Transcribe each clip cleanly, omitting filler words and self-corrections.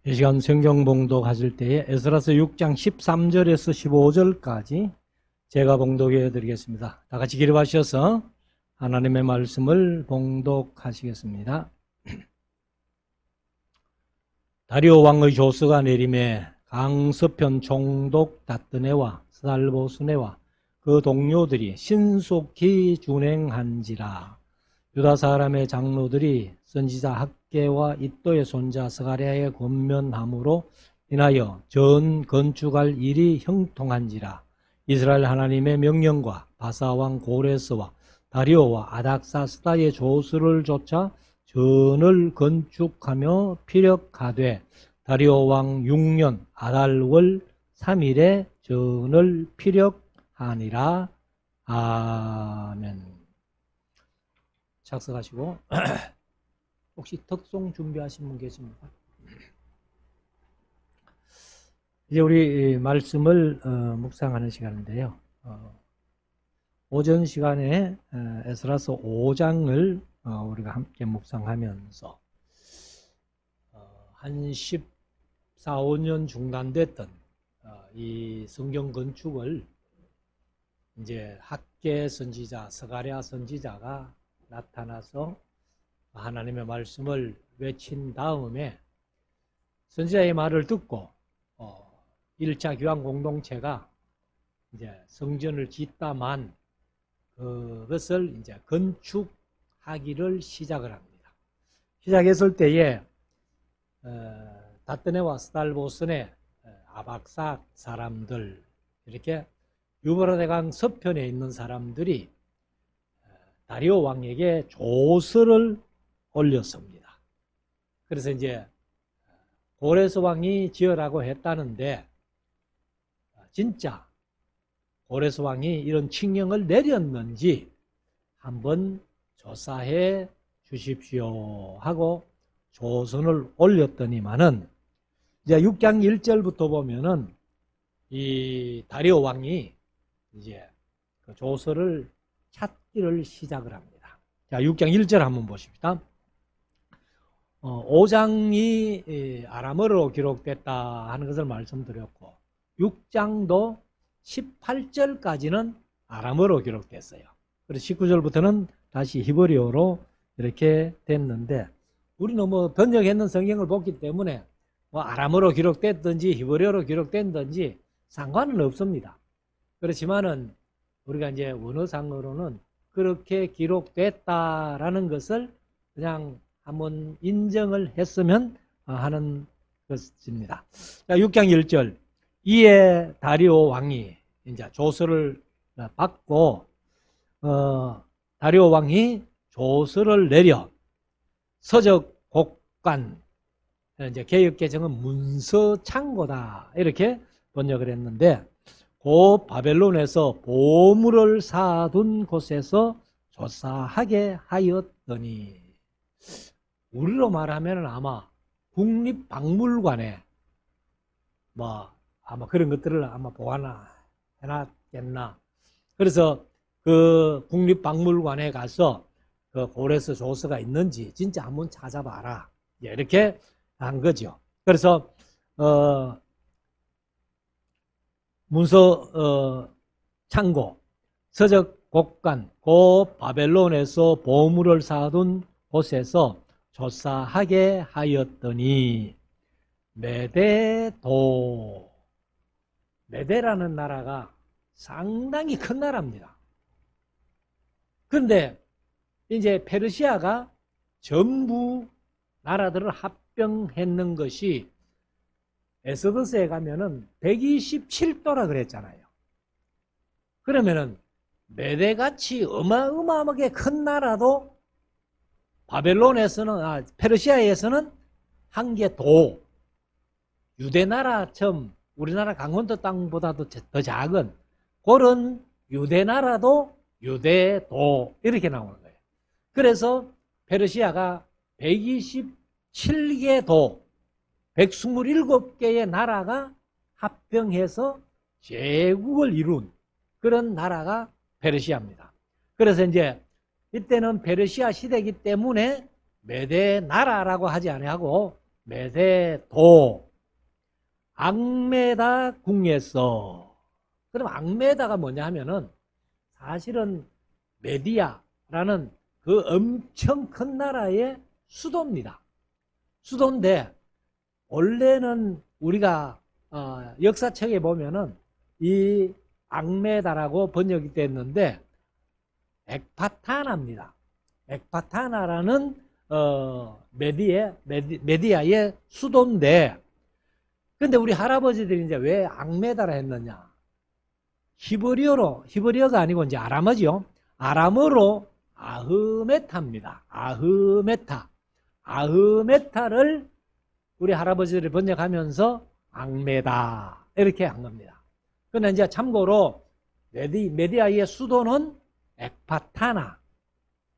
이 시간 성경 봉독하실 때에 에스라서 6장 13절에서 15절까지 제가 봉독해 드리겠습니다. 다 같이 기립하셔서 하나님의 말씀을 봉독하시겠습니다. 다리오 왕의 조서가 내림에 강서편 총독 다뜨네와 스달보스네와 그 동료들이 신속히 준행한지라. 유다 사람의 장로들이 선지자 학개와 이도의 손자 스가랴의 권면함으로 인하여 전 건축할 일이 형통한지라. 이스라엘 하나님의 명령과 바사왕 고레스와 다리오와 아닥사스다의 조서를 좇아 전을 건축하며 피력하되 다리오 왕 6년 아달월 3일에 전을 피력하니라. 아멘. 작성하시고 혹시 덕송 준비하신 분 계십니까? 이제 우리 말씀을 묵상하는 시간인데요. 오전 시간에 에스라서 5장을 우리가 함께 묵상하면서 한 14, 15년 중단됐던 이 성경 건축을 이제 학개 선지자, 스가랴 선지자가 나타나서 하나님의 말씀을 외친 다음에 선지자의 말을 듣고 1차 교황 공동체가 이제 성전을 짓다만 그것을 이제 건축하기를 시작을 합니다. 시작했을 때에 다뜨네와 스달보스네, 아박삭 사람들, 이렇게 유브라데강 서편에 있는 사람들이 다리오 왕에게 조서를 올렸습니다. 그래서 이제 고레스 왕이 지으라고 했다는데 진짜 고레스 왕이 이런 칙령을 내렸는지 한번 조사해 주십시오 하고 조선을 올렸더니만은 이제 6장 1절부터 보면은 이 다리오 왕이 이제 그 조서를 찾기를 시작을 합니다. 자, 6장 1절 한번 보십시다. 5장이 아람어로 기록됐다 하는 것을 말씀드렸고 6장도 18절까지는 아람어로 기록됐어요. 그래서 19절부터는 다시 히브리어로 이렇게 됐는데 우리는 뭐 번역했는 성경을 보기 때문에 뭐 아람어로 기록됐든지 히브리어로 기록됐든지 상관은 없습니다. 그렇지만은 우리가 이제 원어상으로는 그렇게 기록됐다라는 것을 그냥 한번 인정을 했으면 하는 것입니다. 자, 6장 1절. 이에 다리오 왕이 이제 조서를 받고 다리오 왕이 조서를 내려 서적 곡간, 이제 개역개정은 문서 창고다 이렇게 번역을 했는데 그 바벨론에서 보물을 쌓아둔 곳에서 조사하게 하였더니, 우리로 말하면 아마 국립박물관에 뭐 아마 그런 것들을 아마 보관해놨겠나. 그래서 그 국립박물관에 가서 그 고레스 조서가 있는지 진짜 한번 찾아봐라 이렇게 한 거죠. 그래서 문서 창고, 서적 곡간, 그 바벨론에서 보물을 쌓아둔 곳에서 조사하게 하였더니 메데도, 메데라는 나라가 상당히 큰 나라입니다. 그런데 이제 페르시아가 전부 나라들을 합병했는 것이 에스더스에 가면은 127도라 그랬잖아요. 그러면은 메데같이 어마어마하게 큰 나라도 바벨론에서는, 페르시아에서는 한 개 도, 유대나라처럼 우리나라 강원도 땅보다도 더 작은 그런 유대나라도 유대도 이렇게 나오는 거예요. 그래서 페르시아가 127개 도, 127개의 나라가 합병해서 제국을 이룬 그런 나라가 페르시아입니다. 그래서 이제 이때는 페르시아 시대이기 때문에 메데 나라라고 하지 아니하고 메대도 앙메다 궁에서. 그럼 앙메다가 뭐냐 하면은 사실은 메디아라는 그 엄청 큰 나라의 수도입니다. 수도인데 원래는 우리가 역사책에 보면은 이 앙메다라고 번역이 됐는데 엑바타나입니다. 엑바타나라는 메디아의 수도인데, 근데 우리 할아버지들이 이제 왜 앙메다라 했느냐? 히브리어가 아니고 이제 아람어지요. 아람어로 아흐메타입니다. 아흐메타를 우리 할아버지들이 번역하면서 앙메다 이렇게 한 겁니다. 그런데 이제 참고로 메디아의 수도는 엑바타나,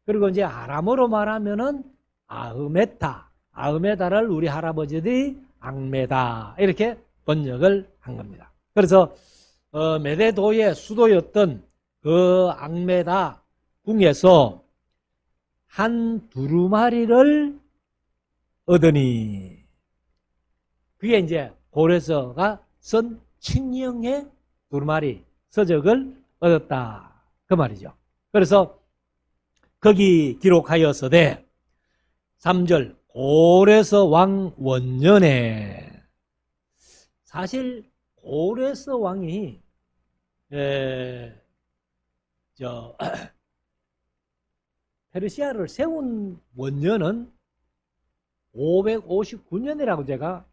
그리고 이제 아람어로 말하면은 아흐메다를 우리 할아버지들이 앙메다 이렇게 번역을 한 겁니다. 그래서 메데도의 수도였던 그 앙메다 궁에서 한 두루마리를 얻으니, 그게 이제 고레서가 쓴 칙령의 두루마리 서적을 얻었다 그 말이죠. 그래서 거기 기록하였으되 3절 고레서 왕 원년에, 사실 고레서 왕이 페르시아를 세운 원년은 559년이라고 제가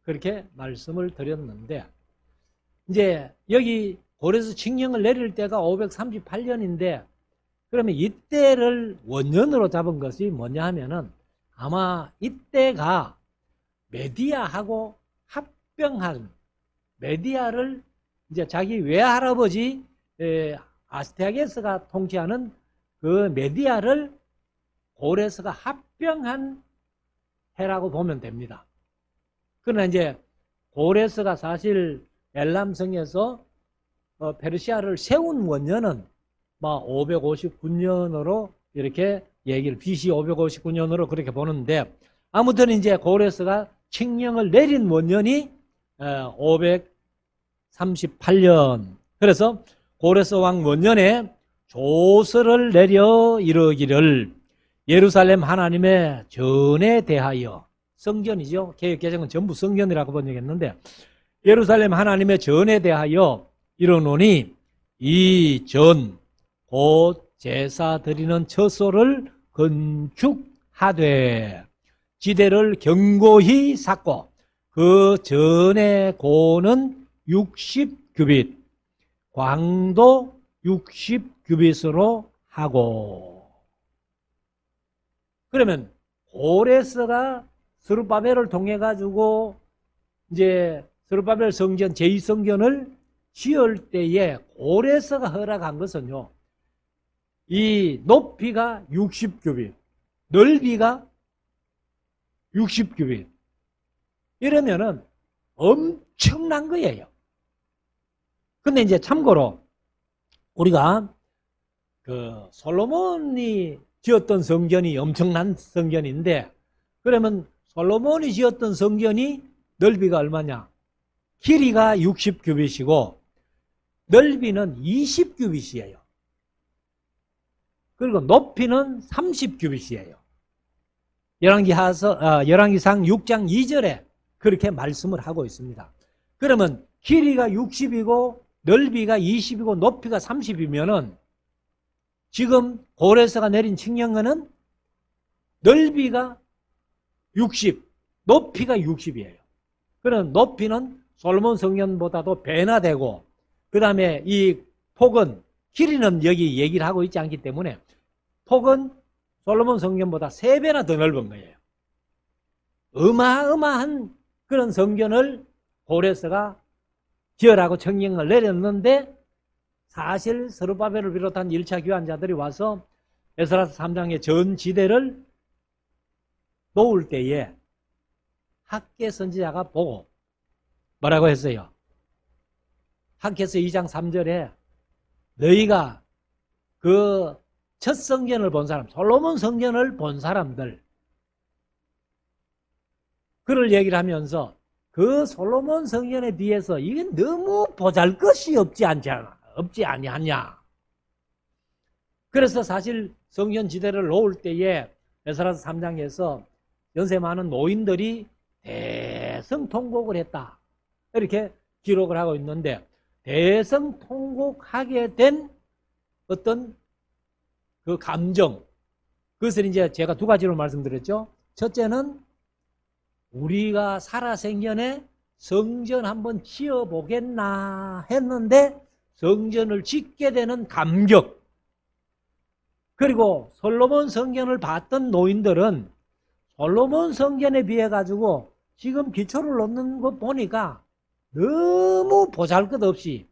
그렇게 말씀을 드렸는데, 이제 여기 고레서 칙령을 내릴 때가 538년인데 그러면 이때를 원년으로 잡은 것이 뭐냐 하면은 아마 이때가 메디아하고 합병한, 메디아를 이제 자기 외할아버지 아스테아게스가 통치하는 그 메디아를 고레서가 합병한 해라고 보면 됩니다. 그러나 이제 고레서가 사실 엘람성에서 페르시아를 세운 원년은 559년으로 이렇게 얘기를, BC 559년으로 그렇게 보는데, 아무튼 이제 고레서가 칙령을 내린 원년이 538년. 그래서 고레서 왕 원년에 조서를 내려 이르기를 예루살렘 하나님의 전에 대하여, 성전이죠. 개혁개정은 전부 성전이라고 번역했는데 예루살렘 하나님의 전에 대하여 이르노니 이 전 곧 제사 드리는 처소를 건축하되 지대를 견고히 쌓고 그 전의 고는 60규빗 광도 60규빗으로 하고. 그러면 고레서가 스룹바벨을 통해 가지고 이제 스룹바벨 성전 제2성전을 지을 때에 고레서가 허락한 것은요, 이 높이가 60규빗, 넓이가 60규빗, 이러면은 엄청난 거예요. 근데 이제 참고로 우리가 그 솔로몬이 지었던 성전이 엄청난 성전인데, 그러면 솔로몬이 지었던 성전이 넓이가 얼마냐? 길이가 60규빗이고 넓이는 20규빗이에요. 그리고 높이는 30규빗이에요. 열왕기상 6장 2절에 그렇게 말씀을 하고 있습니다. 그러면 길이가 60이고 넓이가 20이고 높이가 30이면은 지금 고레서가 내린 칙령은 넓이가 60, 높이가 60이에요. 그럼 높이는 솔로몬 성전보다도 배나 되고, 그 다음에 이 폭은, 길이는 여기 얘기를 하고 있지 않기 때문에 폭은 솔로몬 성전보다 3배나 더 넓은 거예요. 어마어마한 그런 성전을 고레서가 지으라고 칙령을 내렸는데, 사실 스룹바벨을 비롯한 1차 교환자들이 와서 에스라서 3장의 전지대를 놓을 때에 학개 선지자가 보고 뭐라고 했어요? 학개서 2장 3절에 너희가 그 첫 성전을 본 사람, 솔로몬 성전을 본 사람들, 그를 얘기를 하면서 그 솔로몬 성전에 비해서 이게 너무 보잘것이 없지 아니하냐. 그래서 사실 성전 지대를 놓을 때에 에스라서 3장에서 연세 많은 노인들이 대성통곡을 했다. 이렇게 기록을 하고 있는데, 대성통곡하게 된 어떤 그 감정, 그것을 이제 제가 두 가지로 말씀드렸죠. 첫째는 우리가 살아생전에 성전 한번 지어보겠나 했는데 성전을 짓게 되는 감격, 그리고 솔로몬 성전을 봤던 노인들은 솔로몬 성전에 비해 가지고 지금 기초를 놓는 거 보니까 너무 보잘것없이,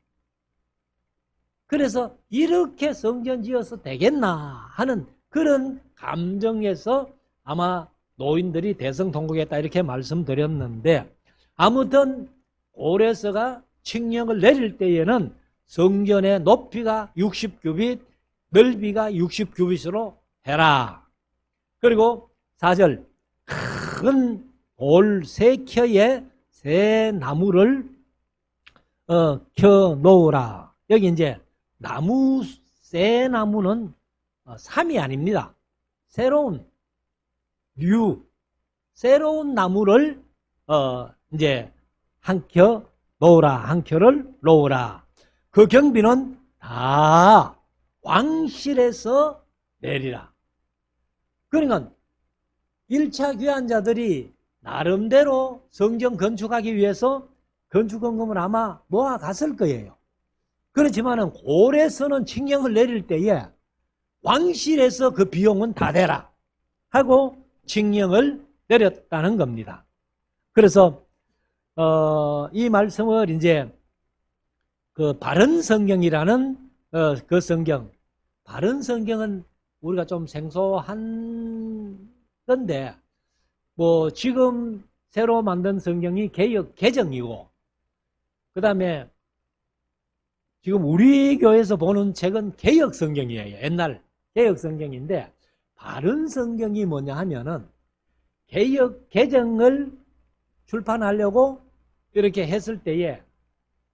그래서 이렇게 성전 지어서 되겠나 하는 그런 감정에서 아마 노인들이 대성통곡했다 이렇게 말씀드렸는데, 아무튼 고레스가 칙령을 내릴 때에는 성전의 높이가 60규빗, 넓이가 60규빗으로 해라. 그리고 4절, 큰 돌 3켜에 새 나무를 켜 놓으라. 여기 이제 나무, 새 나무는 삼이 아닙니다. 새로운 새로운 나무를 이제 한 켜 놓으라. 한 켜를 놓으라. 그 경비는 다 왕실에서 내리라. 그러니까 1차 귀환자들이 나름대로 성전 건축하기 위해서 건축헌금을 아마 모아갔을 거예요. 그렇지만은 고레스는 칙령을 내릴 때에 왕실에서 그 비용은 다 대라 하고 칙령을 내렸다는 겁니다. 그래서 이 말씀을 이제 그 바른 성경이라는 그 성경, 바른 성경은 우리가 좀 생소한 건데, 뭐 지금 새로 만든 성경이 개역 개정이고, 그 다음에 지금 우리 교회에서 보는 책은 개역 성경이에요. 옛날 개역 성경인데, 바른 성경이 뭐냐 하면은 개역 개정을 출판하려고 이렇게 했을 때에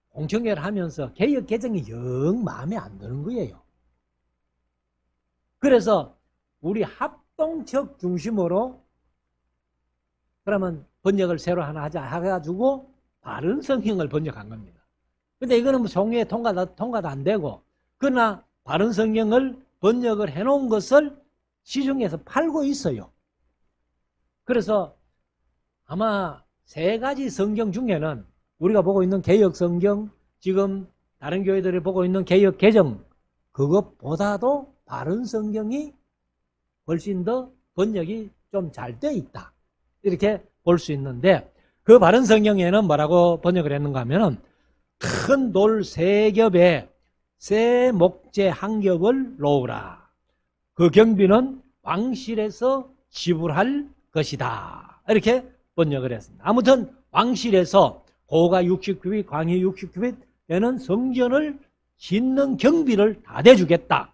공청회를 하면서 개역 개정이 영 마음에 안 드는 거예요. 그래서 우리 합동책 중심으로 그러면 번역을 새로 하나 하자 해가지고 바른 성경을 번역한 겁니다. 근데 이거는 뭐 종이에 통과도 안 되고, 그러나 바른 성경을 번역을 해놓은 것을 시중에서 팔고 있어요. 그래서 아마 3가지 성경 중에는 우리가 보고 있는 개역 성경, 지금 다른 교회들이 보고 있는 개역 개정, 그것보다도 바른 성경이 훨씬 더 번역이 좀 잘 돼 있다, 이렇게 볼 수 있는데, 그 바른 성경에는 뭐라고 번역을 했는가 하면은 큰 돌 3겹에 새 목재 1겹을 놓으라. 그 경비는 왕실에서 지불할 것이다, 이렇게 번역을 했습니다. 아무튼 왕실에서 고가 60규빗, 광이 60규빗 되는 성전을 짓는 경비를 다 대주겠다.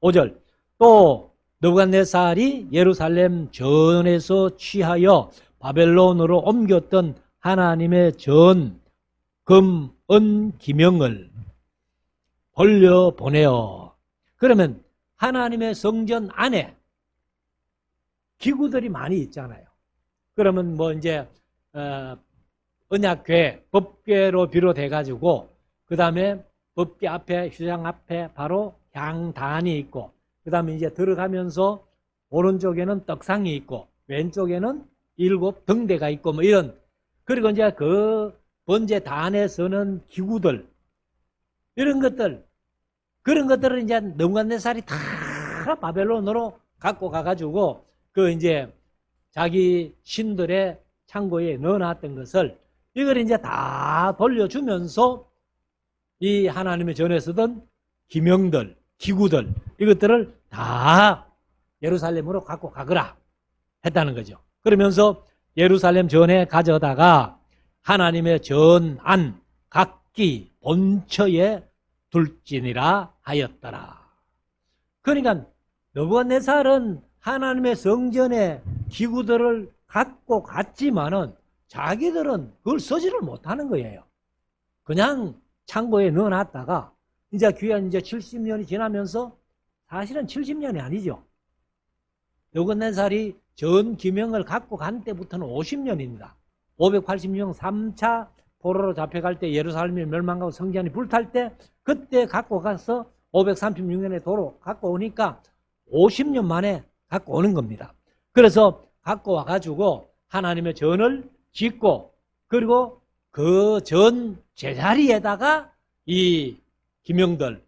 5절, 또 느부갓네살이 예루살렘 전에서 취하여 바벨론으로 옮겼던 하나님의 전, 금, 은, 기명을 돌려보내어. 그러면 하나님의 성전 안에 기구들이 많이 있잖아요. 그러면 뭐 이제 언약궤, 법궤로 비롯해 가지고, 그 다음에 법궤 앞에, 휴장 앞에 바로 향단이 있고, 그 다음에 이제 들어가면서 오른쪽에는 떡상이 있고, 왼쪽에는 7 등대가 있고, 뭐 이런, 그리고 이제 그 번제단에 서는 기구들, 이런 것들, 그런 것들을 이제 느부갓네살이 다 바벨론으로 갖고 가가지고 그 이제 자기 신들의 창고에 넣어놨던 것을, 이걸 이제 다 돌려주면서 이 하나님의 전에 서던 기명들, 기구들, 이것들을 다 예루살렘으로 갖고 가거라 했다는 거죠. 그러면서 예루살렘 전에 가져다가 하나님의 전 안 각기 본처에 둘지니라 하였더라. 그러니까 느부갓네살은 하나님의 성전의 기구들을 갖고 갔지만은 자기들은 그걸 쓰지를 못하는 거예요. 그냥 창고에 넣어놨다가 이제 귀한 이제 70년이 지나면서 사실은 70년이 아니죠. 느부갓네살이 전 기명을 갖고 간 때부터는 50년입니다. 586년 3차 포로로 잡혀갈 때 예루살렘이 멸망하고 성전이 불탈 때 그때 갖고 가서 536년에 도로 갖고 오니까 50년 만에 갖고 오는 겁니다. 그래서 갖고 와가지고 하나님의 전을 짓고 그리고 그 전 제자리에다가 이 기명들,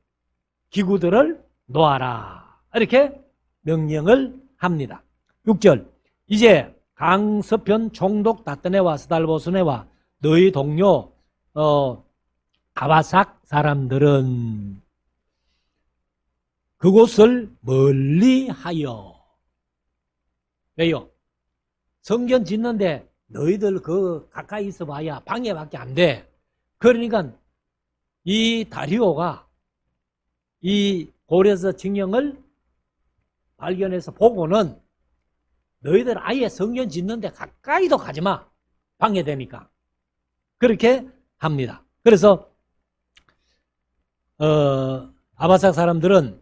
기구들을 놓아라. 이렇게 명령을 합니다. 6절 이제 강서편 총독 다뜨네와 스달보스네와 너희 동료 아바삭 사람들은 그곳을 멀리하여. 왜요? 성전 짓는데 너희들 그 가까이 있어 봐야 방해밖에 안 돼. 그러니까 이 다리오가 이 고레스 칙령을 발견해서 보고는 너희들 아예 성전 짓는데 가까이도 가지 마. 방해되니까. 그렇게 합니다. 그래서 아바삭 사람들은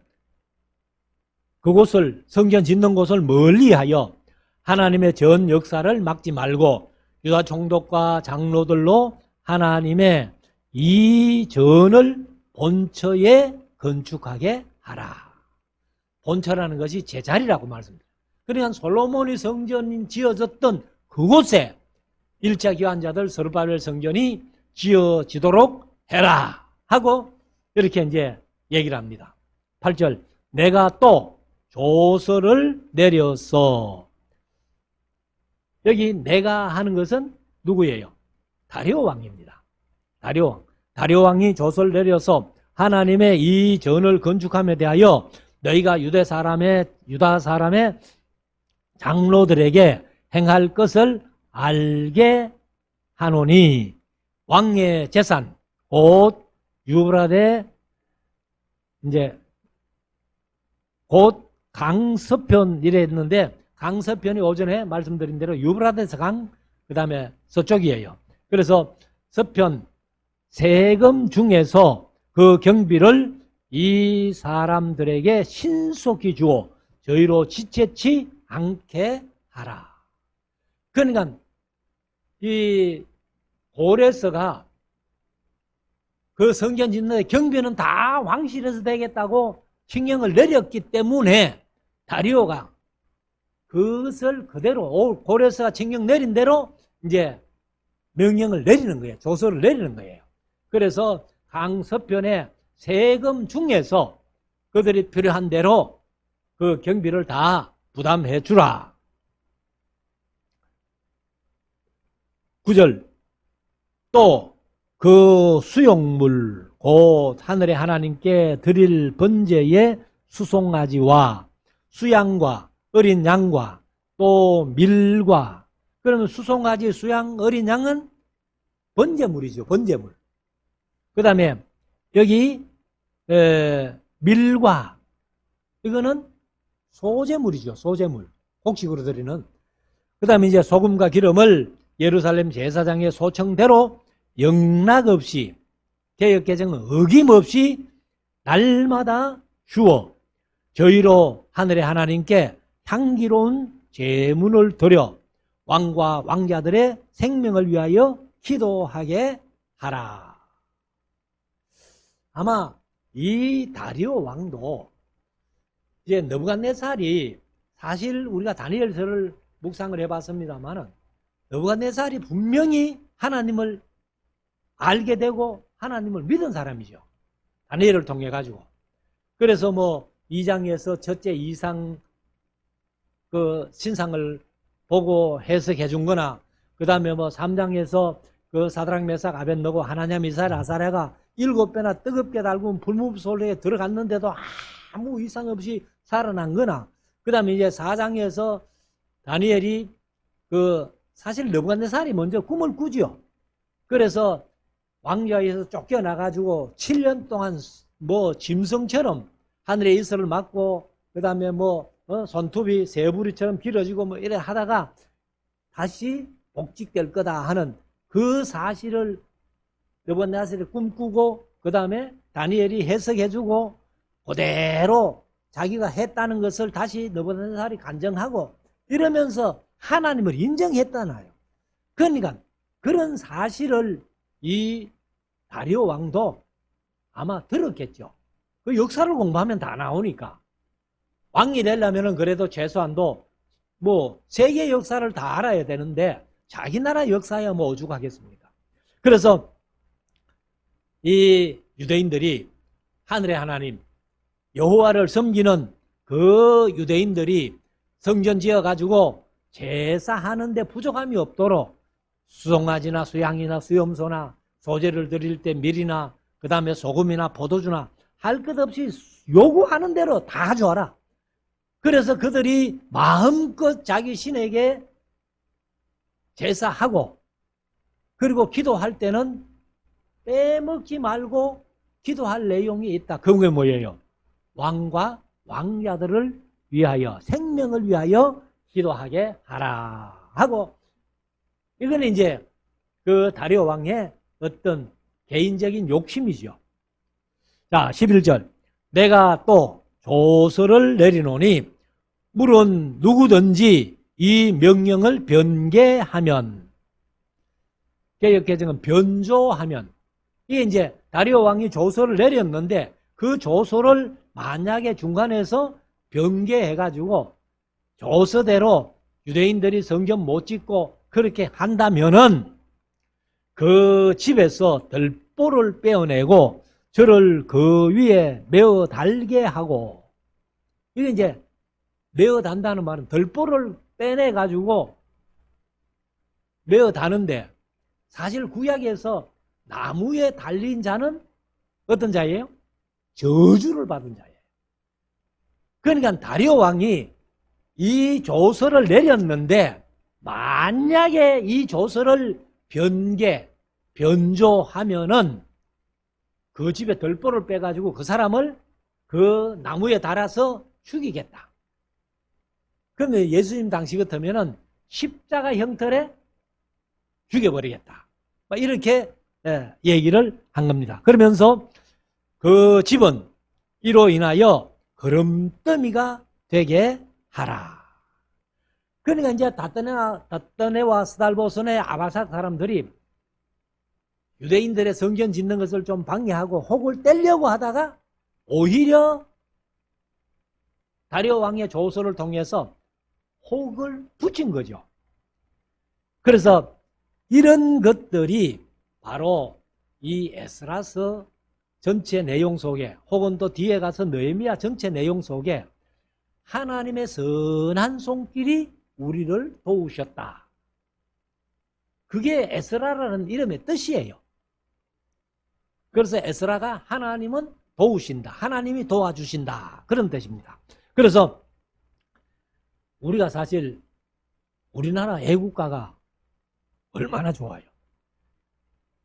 그곳을 성전 짓는 곳을 멀리하여 하나님의 전 역사를 막지 말고 유다 총독과 장로들로 하나님의 이 전을 본처에 건축하게 하라. 본처라는 것이 제자리라고 말씀드립니다. 그러니까 솔로몬이 성전이 지어졌던 그곳에 1차 기환자들 스룹바벨 성전이 지어지도록 해라 하고 이렇게 이제 얘기를 합니다. 8절 내가 또 조서를 내려서 여기 내가 하는 것은 누구예요? 다리오 왕입니다. 다리오 왕이 조서를 내려서 하나님의 이 전을 건축함에 대하여 너희가 유다 사람의 장로들에게 행할 것을 알게 하노니 왕의 재산 곧 유브라데 이제 곧 강서편 이랬는데 강서편이 오전에 말씀드린 대로 유브라데스 강 그 다음에 서쪽이에요. 그래서 서편 세금 중에서 그 경비를 이 사람들에게 신속히 주어 저희로 지체치 않게 하라. 그러니까 이 고레스가 그 성전 짓는데 경비는 다 왕실에서 되겠다고 칙령을 내렸기 때문에 다리오가 그것을 그대로 고레스가 칙령 내린 대로 이제 명령을 내리는 거예요. 조서를 내리는 거예요. 그래서 강서편의 세금 중에서 그들이 필요한 대로 그 경비를 다 부담해 주라. 9절 또 그 수용물 곧 하늘의 하나님께 드릴 번제의 수송아지와 수양과 어린 양과 또 밀과 그러면 수송아지, 수양, 어린 양은 번제물이죠. 번제물. 그 다음에 여기 밀과 이거는 소제물이죠. 소제물. 곡식으로 드리는. 그 다음에 이제 소금과 기름을 예루살렘 제사장의 소청대로 영락없이 개역 개정은 어김없이 날마다 주어 저희로 하늘의 하나님께 향기로운 제문을 드려 왕과 왕자들의 생명을 위하여 기도하게 하라. 아마 이 다리오 왕도 이제 느부갓네살이 사실 우리가 다니엘서를 묵상을 해봤습니다만은 느부갓네살이 분명히 하나님을 알게 되고 하나님을 믿은 사람이죠. 다니엘을 통해 가지고. 그래서 뭐 2장에서 첫째 이상 그 신상을 보고 해석해 준 거나 그 다음에 뭐 3장에서 그 사드락 메삭 아벳느고 하나냐 미사엘 아사랴가 7배나 뜨겁게 달군 불무불소에 들어갔는데도 아무 이상 없이 살아난 거나 그 다음에 이제 4장에서 다니엘이 그 사실 느부갓네살이 먼저 꿈을 꾸지요. 그래서 왕좌에서 쫓겨나가지고 7년 동안 뭐 짐승처럼 하늘의 이슬을 맞고 그 다음에 뭐 손톱이 새부리처럼 길어지고 뭐 이래 하다가 다시 복직될 거다 하는 그 사실을 느부갓네살이 꿈꾸고 그 다음에 다니엘이 해석해주고 그대로 자기가 했다는 것을 다시 느부갓네살이 간증하고 이러면서 하나님을 인정했잖아요. 그러니까 그런 사실을 이 다리오 왕도 아마 들었겠죠. 그 역사를 공부하면 다 나오니까. 왕이 되려면 그래도 최소한도 뭐 세계 역사를 다 알아야 되는데 자기 나라 역사야 뭐 오죽하겠습니까. 그래서 이 유대인들이 하늘의 하나님 여호와를 섬기는 그 유대인들이 성전 지어가지고 제사하는데 부족함이 없도록 수송아지나 수양이나 수염소나 소제를 드릴 때 밀이나 그 다음에 소금이나 포도주나 할 것 없이 요구하는 대로 다 줘라. 그래서 그들이 마음껏 자기 신에게 제사하고 그리고 기도할 때는 빼먹지 말고 기도할 내용이 있다. 그게 뭐예요? 왕과 왕자들을 위하여 생명을 위하여 기도하게 하라 하고 이거는 이제 그 다리오 왕의 어떤 개인적인 욕심이죠. 자, 11절. 내가 또 조서를 내리노니 물은 누구든지 이 명령을 변개하면 개역개정은 변조하면 이게 이제 다리오 왕이 조서를 내렸는데 그 조서를 만약에 중간에서 변개해가지고 조서대로 유대인들이 성전 못 짓고 그렇게 한다면은 그 집에서 들보를 빼어내고 저를 그 위에 메어 달게 하고 이게 이제 메어 단다는 말은 들보를 빼내가지고 메어 다는데 사실 구약에서 나무에 달린 자는 어떤 자예요? 저주를 받은 자예요. 그러니까 다리오 왕이 이 조서를 내렸는데 만약에 이 조서를 변조하면은 그 집에 들보를 빼가지고 그 사람을 그 나무에 달아서 죽이겠다. 그러면 예수님 당시 같으면은 십자가 형틀에 죽여버리겠다. 이렇게 얘기를 한 겁니다. 그러면서 그 집은 이로 인하여 거름더미가 되게 하라. 그러니까 이제 다떠네와 스달보선의 아바삭 사람들이 유대인들의 성전 짓는 것을 좀 방해하고 혹을 떼려고 하다가 오히려 다리오 왕의 조서를 통해서 혹을 붙인 거죠. 그래서 이런 것들이 바로 이 에스라서 전체 내용 속에 혹은 또 뒤에 가서 느헤미야 전체 내용 속에 하나님의 선한 손길이 우리를 도우셨다. 그게 에스라라는 이름의 뜻이에요. 그래서 에스라가 하나님은 도우신다. 하나님이 도와주신다. 그런 뜻입니다. 그래서 우리가 사실 우리나라 애국가가 얼마나 좋아요.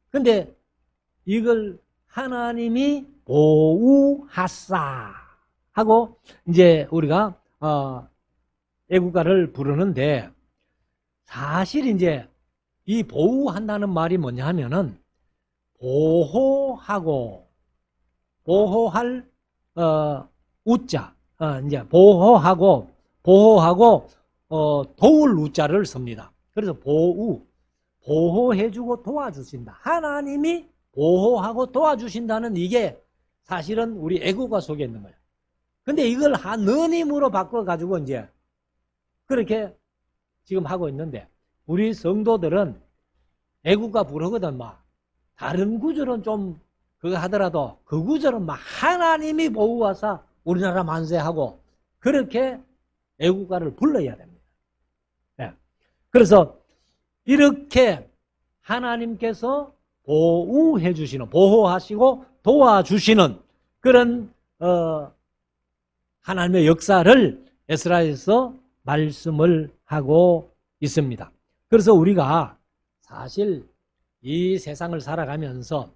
근데 이걸 하나님이 보우하사 하고 이제 우리가 애국가를 부르는데 사실 이제 이 보호한다는 말이 뭐냐 하면은 보호하고 보호할 우자 이제 보호하고 도울 우자를 씁니다. 그래서 보호해주고 도와주신다. 하나님이 보호하고 도와주신다는 이게 사실은 우리 애국가 속에 있는 거예요. 근데 이걸 하느님으로 바꿔가지고 이제 그렇게 지금 하고 있는데 우리 성도들은 애국가 부르거든 막 다른 구절은 좀 그거 하더라도 그 구절은 막 하나님이 보호하사 우리나라 만세하고 그렇게 애국가를 불러야 됩니다. 네. 그래서 이렇게 하나님께서 보호해 주시는 보호하시고 도와주시는 그런 하나님의 역사를 에스라에서 말씀을 하고 있습니다. 그래서 우리가 사실 이 세상을 살아가면서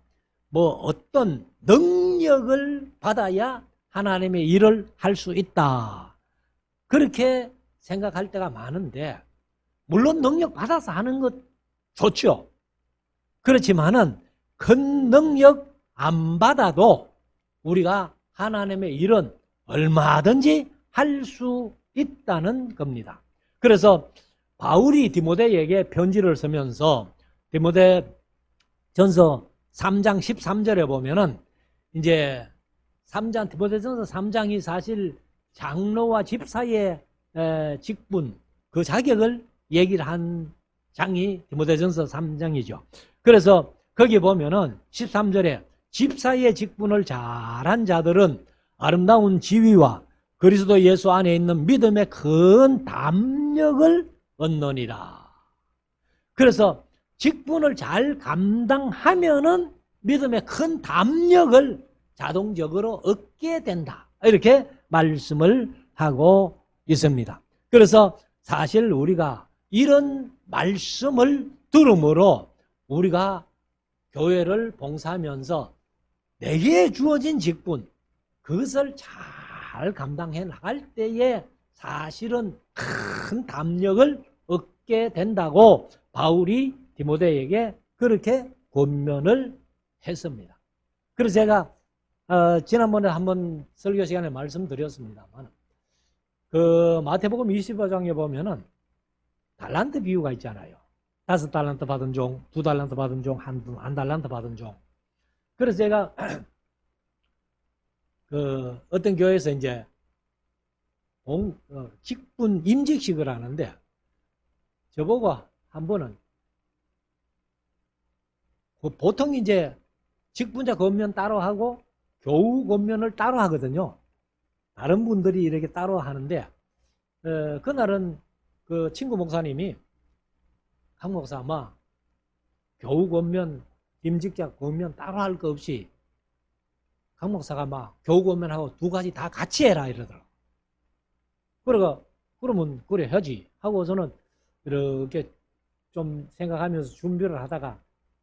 뭐 어떤 능력을 받아야 하나님의 일을 할 수 있다. 그렇게 생각할 때가 많은데 물론 능력 받아서 하는 것 좋죠. 그렇지만은 큰 능력 안 받아도 우리가 하나님의 일은 얼마든지 할 수 있다는 겁니다. 그래서 바울이 디모데에게 편지를 쓰면서 디모데 전서 3장 13절에 보면은 이제 디모데 전서 3장이 사실 장로와 집사의 직분, 그 자격을 얘기를 한 장이 디모데 전서 3장이죠. 그래서 거기 보면은 13절에 집사의 직분을 잘한 자들은 아름다운 지위와 그리스도 예수 안에 있는 믿음의 큰 담력을 얻느니라. 그래서 직분을 잘 감당하면은 믿음의 큰 담력을 자동적으로 얻게 된다. 이렇게 말씀을 하고 있습니다. 그래서 사실 우리가 이런 말씀을 들음으로 우리가 교회를 봉사하면서 내게 주어진 직분, 그것을 잘 감당해 나갈 때에 사실은 큰 담력을 얻게 된다고 바울이 디모데에게 그렇게 권면을 했습니다. 그래서 제가 지난번에 한번 설교 시간에 말씀드렸습니다만 그 마태복음 25장에 보면은 달란트 비유가 있잖아요. 5달란트 받은 종, 2달란트 받은 종, 한 달란트 받은 종. 그래서 제가 그 어떤 교회에서 이제 직분 임직식을 하는데 저보고 한 번은 보통 이제 직분자 권면 따로 하고 교우 권면을 따로 하거든요. 다른 분들이 이렇게 따로 하는데 그날은 그 친구 목사님이 강 목사 아마 교우 권면, 임직자 권면 따로 할 거 없이 강 목사가 막 교우 권면하고 두 가지 다 같이 해라 이러더라고. 그러면 그래 하지 하고서는 이렇게 좀 생각하면서 준비를 하다가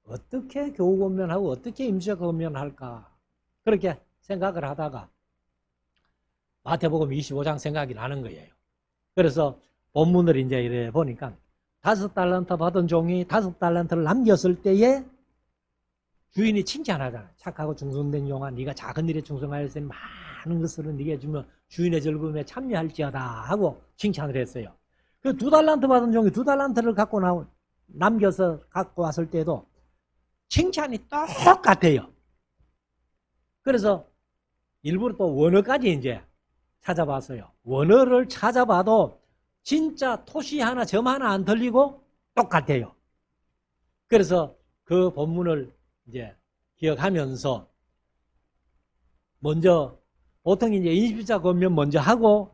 어떻게 교우 권면하고 어떻게 임직자 권면할까 그렇게 생각을 하다가 마태복음 25장 생각이 나는 거예요. 그래서 본문을 이제 이래 보니까 5달란트 받은 종이 5달란트를 남겼을 때에 주인이 칭찬하잖아요. 착하고 충성된 종아, 네가 작은 일에 충성하였으니 많은 것을 네게 주면 주인의 즐거움에 참여할지어다 하고 칭찬을 했어요. 그 2달란트 받은 종이 2달란트를 남겨서 갖고 왔을 때도 칭찬이 똑같아요. 그래서 일부러 또 원어까지 이제 찾아봤어요. 원어를 찾아봐도 진짜 토시 하나 점 하나 안 틀리고 똑같아요. 그래서 그 본문을 이제 기억하면서 먼저 보통 이제 임직자 권면 먼저 하고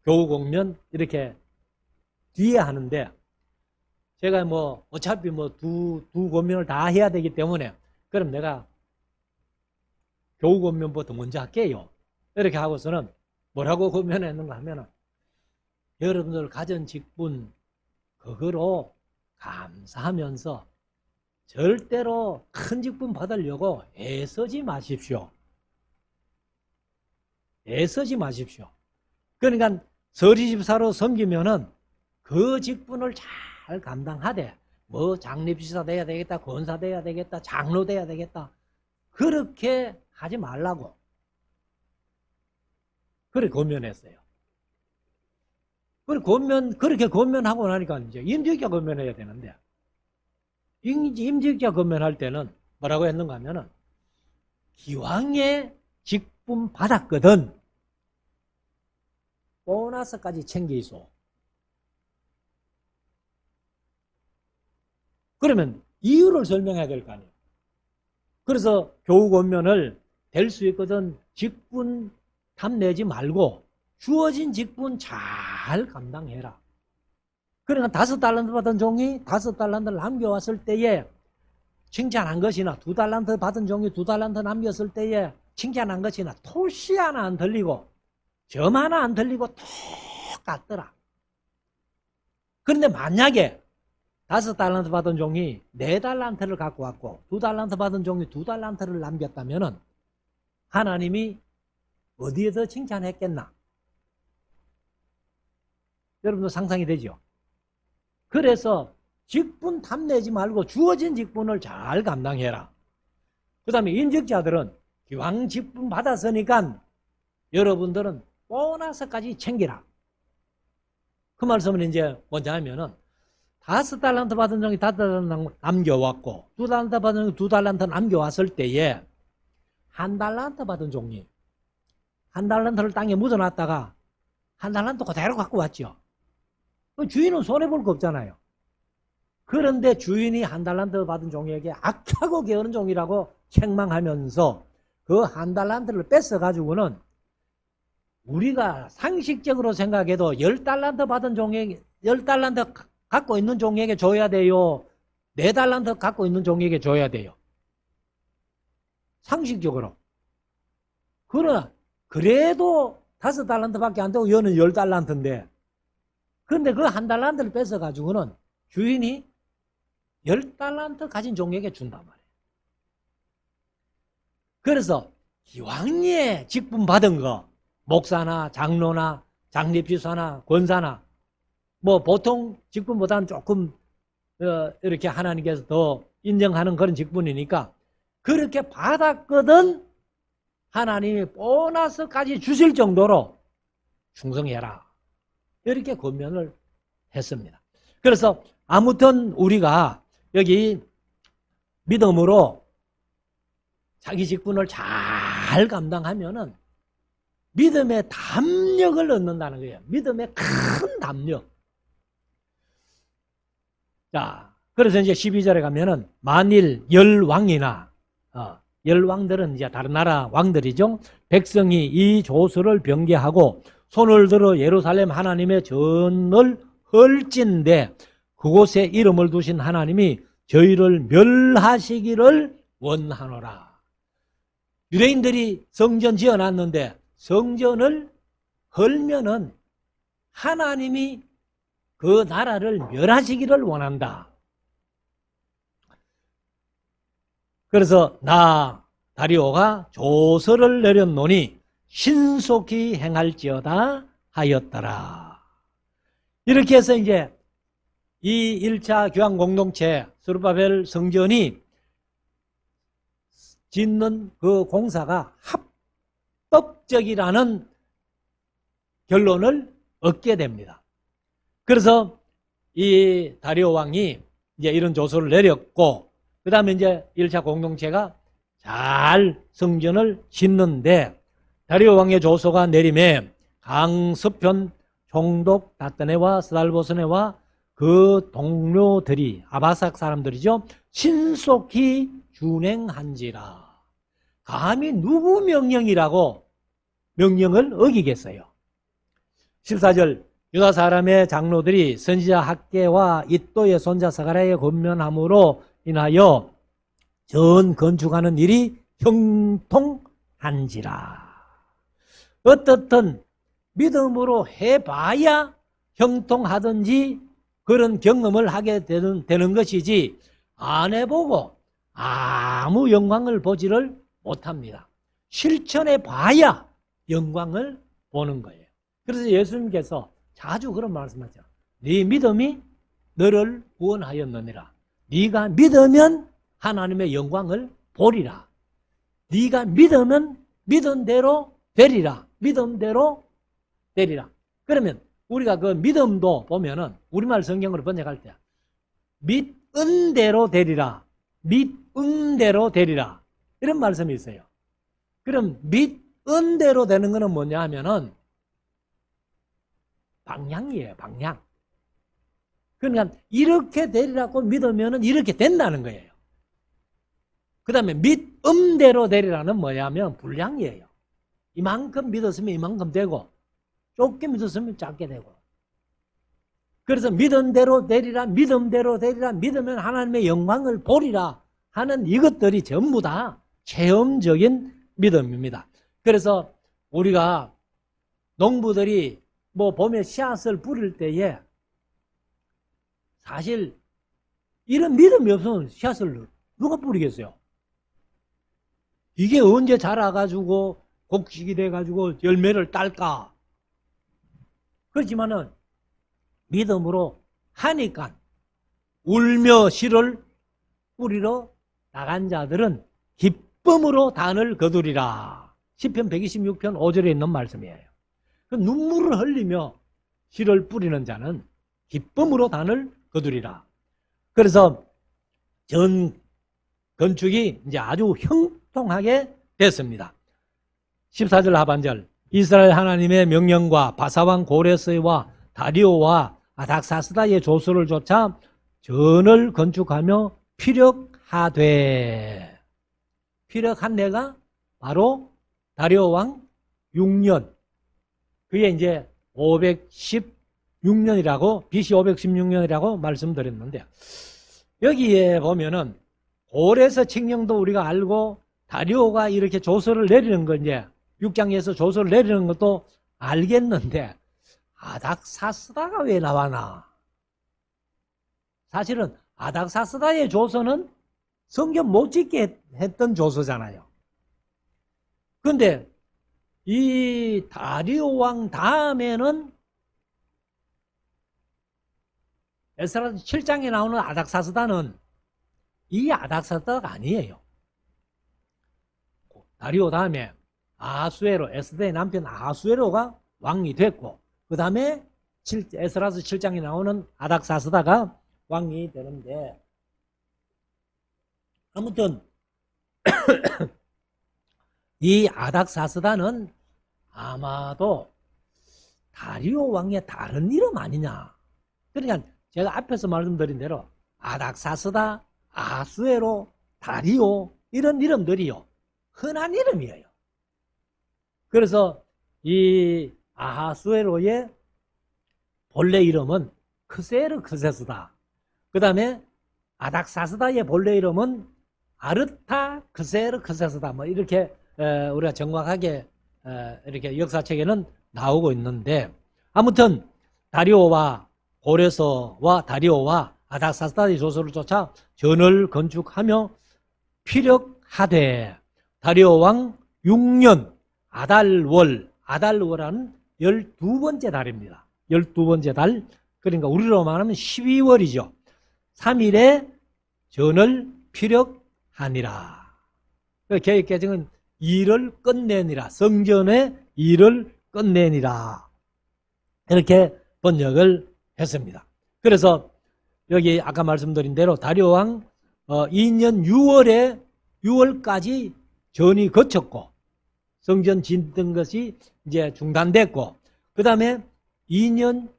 교우 권면 이렇게 뒤에 하는데 제가 뭐 어차피 뭐 두 권면을 다 해야 되기 때문에 그럼 내가 교우 권면부터 먼저 할게요. 이렇게 하고서는 뭐라고 권면했는가 하면은 여러분들 가진 직분 그거로 감사하면서 절대로 큰 직분 받으려고 애쓰지 마십시오. 애쓰지 마십시오. 그러니까 서리집사로 섬기면은 그 직분을 잘 감당하되 뭐 장례비사 돼야 되겠다, 권사 돼야 되겠다, 장로 돼야 되겠다 그렇게 하지 말라고 그렇게 권면했어요. 그렇게 권면하고 나니까 이제 임직자 권면해야 되는데 임직자 권면할 때는 뭐라고 했는가 하면은 기왕에 직분 받았거든 보너스까지 챙겨 있어. 그러면 이유를 설명해야 될 거 아니에요. 그래서 교우 권면을 될 수 있거든 직분 탐내지 말고 주어진 직분 잘 감당해라. 그러니까 5달란트 받은 종이 5달란트를 남겨왔을 때에 칭찬한 것이나 2달란트 받은 종이 2달란트 남겼을 때에 칭찬한 것이나 토시 하나 안 틀리고 점 하나 안 틀리고 똑같더라. 그런데 만약에 5달란트 받은 종이 4달란트를 갖고 왔고 2달란트 받은 종이 2달란트를 남겼다면 하나님이 어디에 더 칭찬했겠나? 여러분도 상상이 되죠? 그래서 직분 탐내지 말고 주어진 직분을 잘 감당해라. 그 다음에 인직자들은 기왕 직분 받았으니까 여러분들은 보너스까지 챙기라. 그 말씀은 이제 뭐냐 하면은 5달란트 받은 종이 5달란트 남겨왔고 2달란트 받은 종이 2달란트 남겨왔을 때에 1달란트 받은 종이 1달란트를 땅에 묻어놨다가 1달란트 그대로 갖고 왔죠. 주인은 손해볼 거 없잖아요. 그런데 주인이 1달란트 받은 종에게 악하고 게으른 종이라고 책망하면서 그 1달란트를 뺏어가지고는 우리가 상식적으로 생각해도 10달란트 받은 종에게 10달란트 갖고 있는 종에게 줘야 돼요. 4달란트 갖고 있는 종에게 줘야 돼요. 상식적으로. 그러나 그래도 5달란트밖에 안 되고 얘는 10달란트인데 그런데 그 1달란트를 뺏어가지고는 주인이 10달란트 가진 종에게 준단 말이에요. 그래서 기왕에 직분 받은 거 목사나 장로나 장립지사나 권사나 뭐 보통 직분보다는 조금 이렇게 하나님께서 더 인정하는 그런 직분이니까 그렇게 받았거든 하나님이 보너스까지 주실 정도로 충성해라. 이렇게 권면을 했습니다. 그래서 아무튼 우리가 여기 믿음으로 자기 직분을 잘 감당하면은 믿음의 담력을 얻는다는 거예요. 믿음의 큰 담력. 자, 그래서 이제 12절에 가면은 만일 열왕이나 열왕들은 이제 다른 나라 왕들이죠. 백성이 이 조서를 병개하고 손을 들어 예루살렘 하나님의 전을 헐진데 그곳에 이름을 두신 하나님이 저희를 멸하시기를 원하노라. 유대인들이 성전 지어놨는데 성전을 헐면은 하나님이 그 나라를 멸하시기를 원한다. 그래서 나 다리오가 조서를 내렸노니 신속히 행할지어다 하였더라. 이렇게 해서 이제 이 1차 교황 공동체 스룹바벨 성전이 짓는 그 공사가 합법적이라는 결론을 얻게 됩니다. 그래서 이 다리오 왕이 이제 이런 조서를 내렸고 그 다음에 이제 1차 공동체가 잘 성전을 짓는데 다리오 왕의 조서가 내림에 강서편 총독 다뜨네와 스달보스네와 그 동료들이 아바삭 사람들이죠. 신속히 준행한지라. 감히 누구 명령이라고 명령을 어기겠어요. 14절 유다 사람의 장로들이 선지자 학개와 이또의 손자 스가랴의 권면함으로 인하여 전 건축하는 일이 형통한지라. 어떻든 믿음으로 해봐야 형통하든지 그런 경험을 하게 되는 것이지 안 해보고 아무 영광을 보지를 못합니다. 실천해 봐야 영광을 보는 거예요. 그래서 예수님께서 자주 그런 말씀하죠. 네 믿음이 너를 구원하였느니라. 네가 믿으면 하나님의 영광을 보리라. 네가 믿으면 믿음대로 되리라. 믿음대로 되리라. 그러면 우리가 그 믿음도 보면은 우리말 성경으로 번역할 때 믿은 대로 되리라. 믿은 대로 되리라. 이런 말씀이 있어요. 그럼 믿은 대로 되는 거는 뭐냐 하면은 방향이에요. 방향. 그러니까 이렇게 되리라고 믿으면은 이렇게 된다는 거예요. 그 다음에 믿음대로 되리라는 뭐냐면 분량이에요. 이만큼 믿었으면 이만큼 되고 좁게 믿었으면 작게 되고. 그래서 믿음대로 되리라, 믿음대로 되리라, 믿으면 하나님의 영광을 보리라 하는 이것들이 전부 다 체험적인 믿음입니다. 그래서 우리가 농부들이 뭐 봄에 씨앗을 뿌릴 때에 사실 이런 믿음이 없으면 씨앗을 누가 뿌리겠어요? 이게 언제 자라가지고 곡식이 돼가지고 열매를 딸까? 그렇지만은 믿음으로 하니까 울며 씨를 뿌리러 나간 자들은 기쁨으로 단을 거두리라. 시편 126편 5절에 있는 말씀이에요. 그 눈물을 흘리며 씨를 뿌리는 자는 기쁨으로 단을 거두리라. 그래서 전 건축이 이제 아주 형통하게 됐습니다. 14절 하반절, 이스라엘 하나님의 명령과 바사왕 고레스와 다리오와 아닥사스다의 조서를 좇아 전을 건축하며 피력하되, 피력한 데가 바로 다리오 왕 6년, 그게 이제 516년이라고, BC 516년이라고 말씀드렸는데, 여기에 보면은 고레스 칙령도 우리가 알고 다리오가 이렇게 조서를 내리는 거, 이제 6장에서 조서를 내리는 것도 알겠는데 아닥사스다가 왜 나와나? 사실은 아닥사스다의 조서는 성경 못 짓게 했던 조서잖아요. 그런데 이 다리오 왕 다음에는 에스라 7장에 나오는 아닥사스다는 이 아닥사스다가 아니에요. 다리오 다음에 아하수에로, 에스더의 남편 아하수에로가 왕이 됐고, 그 다음에 에스라서 7장에 나오는 아닥사스다가 왕이 되는데, 아무튼 이 아닥사스다는 아마도 다리오 왕의 다른 이름 아니냐. 그러니까 제가 앞에서 말씀드린 대로 아닥사스다, 아하수에로, 다리오 이런 이름들이요, 흔한 이름이에요. 그래서 이 아하수에로의 본래 이름은 크세르크세스다. 그 다음에 아닥사스다의 본래 이름은 아르타크세르크세스다. 뭐 이렇게 우리가 정확하게 이렇게 역사책에는 나오고 있는데, 아무튼 다리오와 고레서와 다리오와 아닥사스다의 조서를 쫓아 전을 건축하며 피력하되, 다리오 왕 6년 아달월, 아달월은 12번째 달입니다. 12번째 달, 그러니까 우리로 말하면 12월이죠. 3일에 전을 피력하니라. 계획개정은 일을 끝내니라. 성전의 일을 끝내니라. 이렇게 번역을 했습니다. 그래서 여기 아까 말씀드린 대로 다리오 왕 2년 6월까지 전이 거쳤고, 성전 짓던 것이 이제 중단됐고, 그 다음에 2년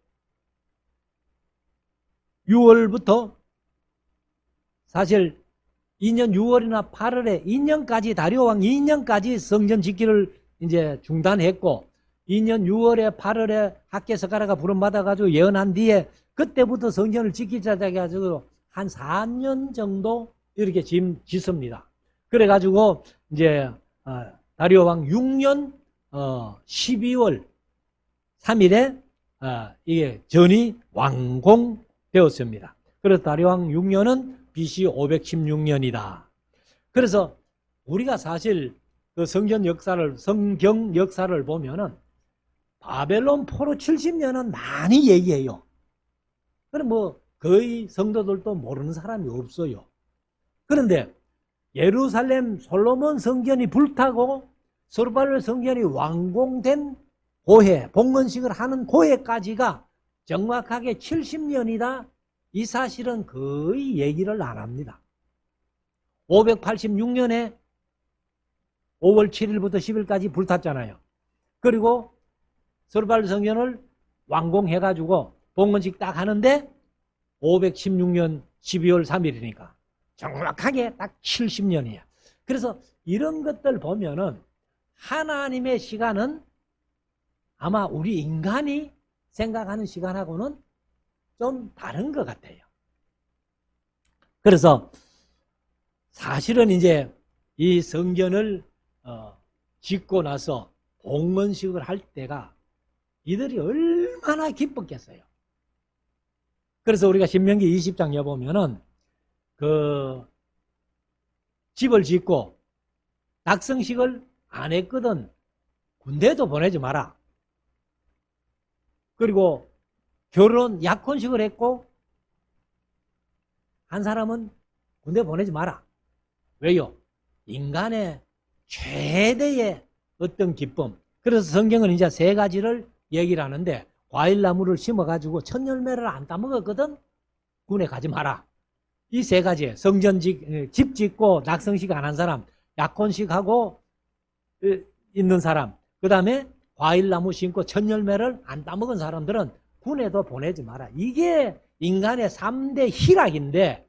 6월부터 사실 2년 6월이나 8월에 2년까지, 다리오 왕 2년까지 성전 짓기를 이제 중단했고, 2년 6월에 8월에 학개석가라가 부름받아가지고 예언한 뒤에 그때부터 성전을 짓기자 해가지고 한 4년 정도 이렇게 짓습니다. 그래가지고 이제 다리오 왕 6년 12월 3일에 이게 전이 완공되었습니다. 그래서 다리오 왕 6년은 BC 516년이다. 그래서 우리가 사실 그 성경 역사를 보면은 바벨론 포로 70년은 많이 얘기해요. 그럼 뭐 거의 성도들도 모르는 사람이 없어요. 그런데 예루살렘 솔로몬 성전이 불타고 스룹바벨 성전이 완공된 고해, 봉헌식을 하는 고해까지가 정확하게 70년이다. 이 사실은 거의 얘기를 안 합니다. 586년에 5월 7일부터 10일까지 불탔잖아요. 그리고 스룹바벨 성전을 완공해가지고 봉헌식 딱 하는데 516년 12월 3일이니까 정확하게 딱 70년이에요. 그래서 이런 것들 보면은 하나님의 시간은 아마 우리 인간이 생각하는 시간하고는 좀 다른 것 같아요. 그래서 사실은 이제 이 성전을 짓고 나서 봉헌식을 할 때가 이들이 얼마나 기뻤겠어요. 그래서 우리가 신명기 20장에 보면은 그 집을 짓고 낙성식을 안 했거든. 군대도 보내지 마라. 그리고 약혼식을 했고 한 사람은 군대 보내지 마라. 왜요? 인간의 최대의 어떤 기쁨. 그래서 성경은 이제 세 가지를 얘기를 하는데, 과일나무를 심어가지고 첫 열매를 안 따먹었거든? 군에 가지 마라. 이 세 가지, 집 짓고 낙성식 안 한 사람, 약혼식하고 있는 사람, 그 다음에 과일나무 심고 첫 열매를 안 따먹은 사람들은 군에도 보내지 마라. 이게 인간의 3대 희락인데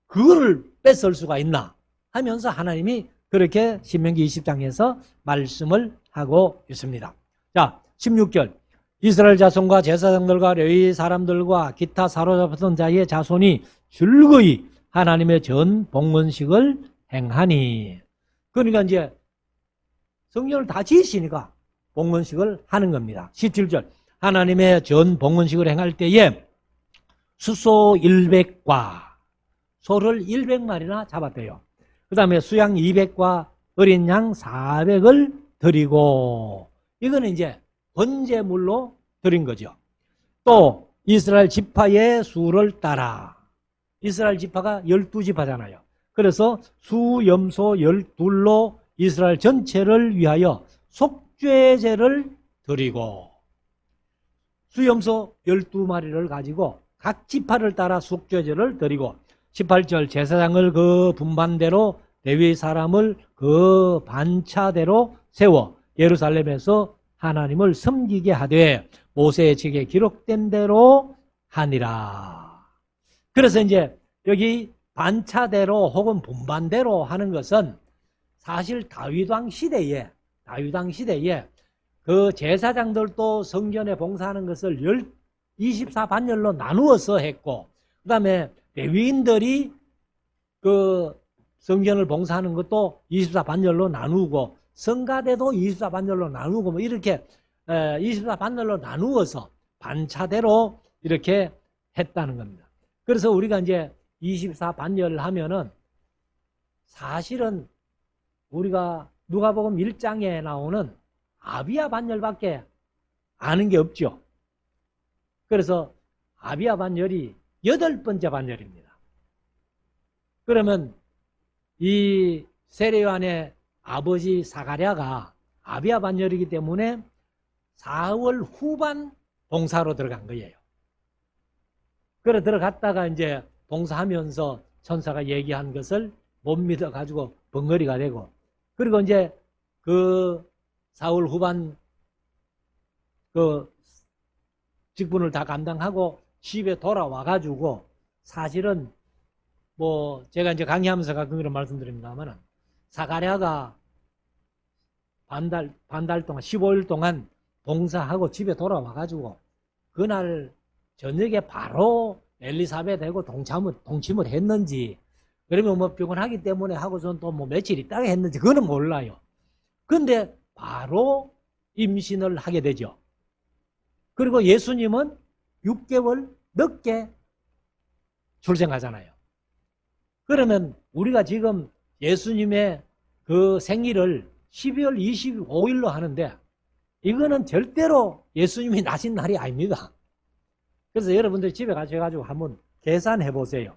그거를 뺏을 수가 있나 하면서 하나님이 그렇게 신명기 20장에서 말씀을 하고 있습니다. 자, 16절. 이스라엘 자손과 제사장들과 레위 사람들과 기타 사로잡혔던 자의 자손이 즐거이 하나님의 전 봉헌식을 행하니. 그러니까 이제 성전을 다 지으시니까 봉헌식을 하는 겁니다. 17절. 하나님의 전 봉헌식을 행할 때에 수소 100과 소를 100마리나 잡았대요. 그 다음에 수양 200과 어린 양 400을 드리고, 이거는 이제 번제물로 드린 거죠. 또 이스라엘 지파의 수를 따라, 이스라엘 지파가 12지파잖아요. 그래서 수염소 12로 이스라엘 전체를 위하여 속죄제를 드리고, 수염소 12마리를 가지고 각 지파를 따라 속죄제를 드리고, 18절. 제사장을 그 분반대로 레위 사람을 그 반차대로 세워 예루살렘에서 하나님을 섬기게 하되 모세의 책에 기록된 대로 하니라. 그래서 이제 여기 반차대로 혹은 분반대로 하는 것은 사실 다윗왕 시대에 그 제사장들도 성전에 봉사하는 것을 24반열로 나누어서 했고, 그 다음에 레위인들이 그 성전을 봉사하는 것도 24반열로 나누고, 성가대도 24반열로 나누고, 뭐 이렇게 24반열로 나누어서 반차대로 이렇게 했다는 겁니다. 그래서 우리가 이제 24반열 하면은 사실은 우리가 누가복음 1장에 나오는 아비야 반열밖에 아는 게 없죠. 그래서 아비야 반열이 8번째 반열입니다. 그러면 이 세례요한의 아버지 사가랴가 아비야 반열이기 때문에 4월 후반 봉사로 들어간 거예요. 그래 들어갔다가 이제 봉사하면서 천사가 얘기한 것을 못 믿어가지고 벙어리가 되고, 그리고 이제 그 4월 후반 그 직분을 다 감당하고 집에 돌아와가지고, 사실은 뭐 제가 이제 강의하면서 가끔 그런 말씀드립니다만, 사가랴가 반달 동안 15일 동안 봉사하고 집에 돌아와가지고 그날 저녁에 바로 엘리사벳하고 동침을 했는지, 그러면 뭐 피곤하기 때문에 하고선 또 뭐 며칠 있다가 했는지 그거는 몰라요. 근데 바로 임신을 하게 되죠. 그리고 예수님은 6개월 늦게 출생하잖아요. 그러면 우리가 지금 예수님의 그 생일을 12월 25일로 하는데 이거는 절대로 예수님이 나신 날이 아닙니다. 그래서 여러분들 집에 가셔가지고 한번 계산해 보세요.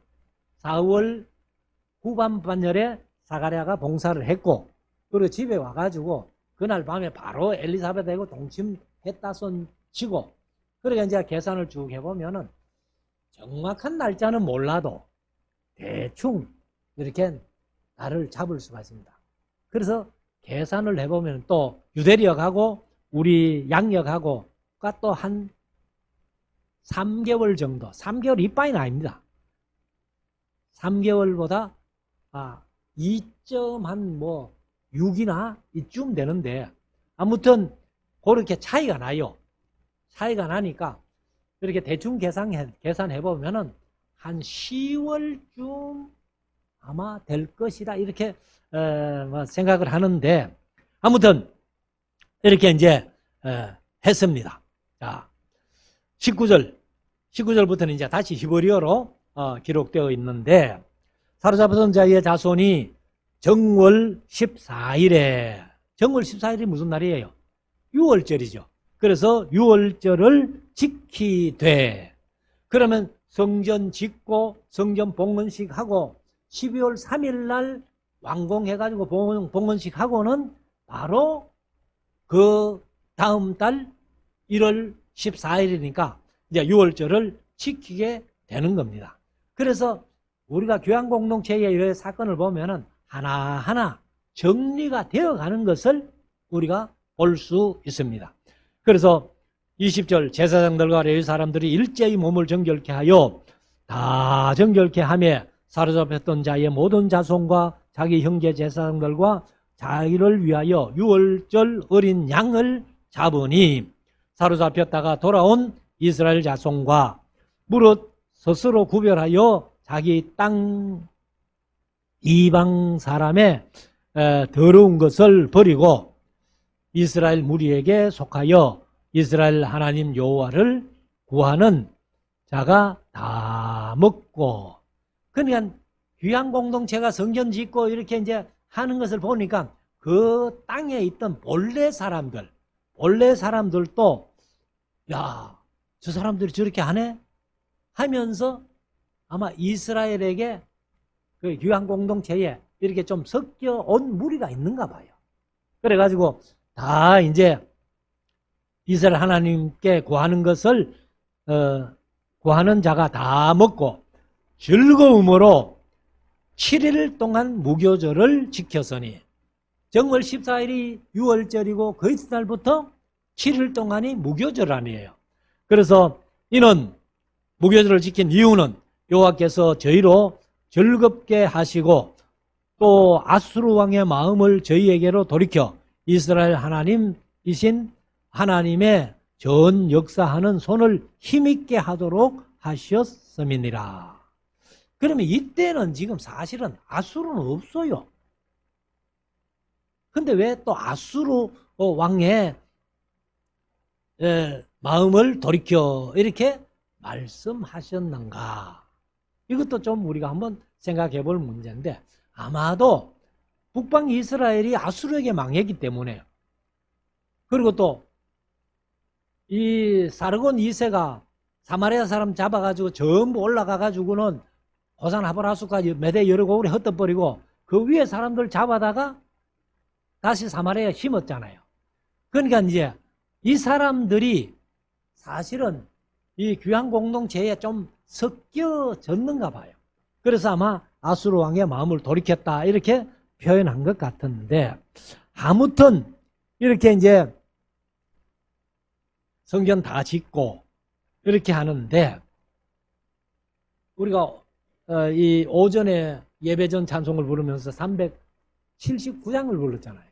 4월 후반 반열에 사가랴가 봉사를 했고, 그리고 집에 와가지고 그날 밤에 바로 엘리사벳하고 동침했다 손 치고, 그러니까 이제 계산을 쭉 해보면은 정확한 날짜는 몰라도 대충 이렇게 날을 잡을 수가 있습니다. 그래서 계산을 해보면 또 유대력하고 우리 양력하고가 또 한 3개월 정도, 3개월 이빠이는 아닙니다. 3개월보다 2.6이나 이쯤 되는데, 아무튼 그렇게 차이가 나요. 차이가 나니까 이렇게 대충 계산해 보면은 한 10월쯤 아마 될 것이다, 이렇게 생각을 하는데, 아무튼 이렇게 이제 했습니다. 자, 19절부터는 이제 다시 히브리어로 기록되어 있는데, 사로잡혔던 자의 자손이 정월 14일에, 정월 14일이 무슨 날이에요? 6월절이죠. 그래서 6월절을 지키되, 그러면 성전 짓고 성전 봉헌식 하고 12월 3일 날 완공해가지고 봉헌식 하고는 바로 그 다음 달 1월 14일이니까 이제 6월절을 지키게 되는 겁니다. 그래서 우리가 교향공동체의 이런 사건을 보면은 하나하나 정리가 되어 가는 것을 우리가 볼 수 있습니다. 그래서 20절 제사장들과 레위 사람들이 일제히 몸을 정결케 하여 다 정결케 하며 사로잡혔던 자의 모든 자손과 자기 형제 제사장들과 자기를 위하여 6월절 어린 양을 잡으니 사로잡혔다가 돌아온 이스라엘 자손과 무릇 스스로 구별하여 자기 땅 이방 사람의 더러운 것을 버리고 이스라엘 무리에게 속하여 이스라엘 하나님 여호와를 구하는 자가 다 먹고, 그러니까 귀한 공동체가 성전 짓고 이렇게 이제 하는 것을 보니까 그 땅에 있던 본래 사람들도 야, 저 사람들이 저렇게 하네 하면서 아마 이스라엘에게 그 귀한 공동체에 이렇게 좀 섞여 온 무리가 있는가 봐요. 그래가지고 다 이제 이스라엘 하나님께 구하는 것을 구하는 자가 다 먹고 즐거움으로 7일 동안 무교절을 지켰으니, 정월 14일이 6월절이고 그 이튿날부터 7일 동안이 무교절 아니에요. 그래서 이는 무교절을 지킨 이유는 여호와께서 저희로 즐겁게 하시고 또 아수르 왕의 마음을 저희에게로 돌이켜 이스라엘 하나님이신 하나님의 전 역사하는 손을 힘있게 하도록 하셨음이니라. 그러면 이때는 지금 사실은 아수르는 없어요. 근데 왜 또 아수르 왕의 마음을 돌이켜 이렇게 말씀하셨는가? 이것도 좀 우리가 한번 생각해 볼 문제인데, 아마도 북방 이스라엘이 아수르에게 망했기 때문에, 그리고 또 이 사르곤 2세가 사마리아 사람 잡아가지고 전부 올라가가지고는 호산 하브라수까지 메대 여러 고을에 흩어버리고 그 위에 사람들 잡아다가 다시 사마리아에 심었잖아요. 그러니까 이제 이 사람들이 사실은 이 귀한 공동체에 좀 섞여졌는가 봐요. 그래서 아마 아수르 왕의 마음을 돌이켰다 이렇게 표현한 것 같은데, 아무튼 이렇게 이제 성전 다 짓고 이렇게 하는데, 우리가 이 오전에 예배전 찬송을 부르면서 379장을 불렀잖아요.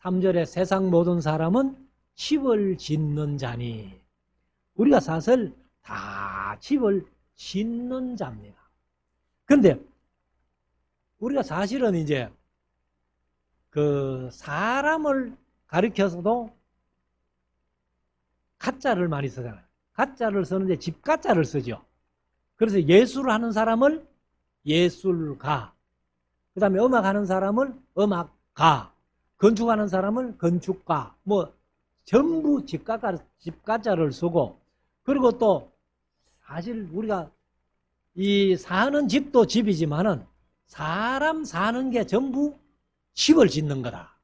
3절에 세상 모든 사람은 집을 짓는 자니, 우리가 사실 다 집을 짓는 자입니다. 그런데 우리가 사실은 이제 그 사람을 가리켜서도 가짜를 많이 쓰잖아요. 가짜를 쓰는데 집가짜를 쓰죠. 그래서 예술을 하는 사람을 예술가, 그 다음에 음악하는 사람을 음악가, 건축하는 사람을 건축가, 뭐 전부 집가짜를 쓰고, 그리고 또 사실 우리가 이 사는 집도 집이지만은 사람 사는 게 전부 집을 짓는 거다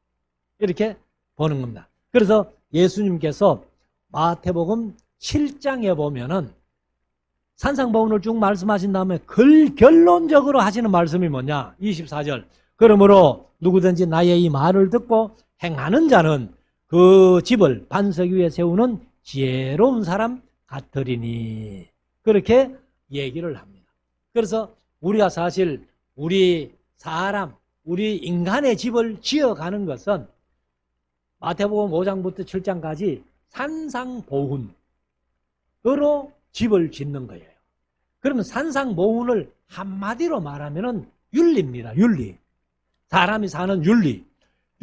이렇게 보는 겁니다. 그래서 예수님께서 마태복음 7장에 보면은 산상보훈을 쭉 말씀하신 다음에 결론적으로 하시는 말씀이 뭐냐? 24절. 그러므로 누구든지 나의 이 말을 듣고 행하는 자는 그 집을 반석 위에 세우는 지혜로운 사람 같으리니, 그렇게 얘기를 합니다. 그래서 우리가 사실 우리 사람, 우리 인간의 집을 지어가는 것은 마태복음 5장부터 7장까지 산상보훈으로 집을 짓는 거예요. 그러면 산상보훈을 한마디로 말하면은 윤리입니다. 윤리. 사람이 사는 윤리.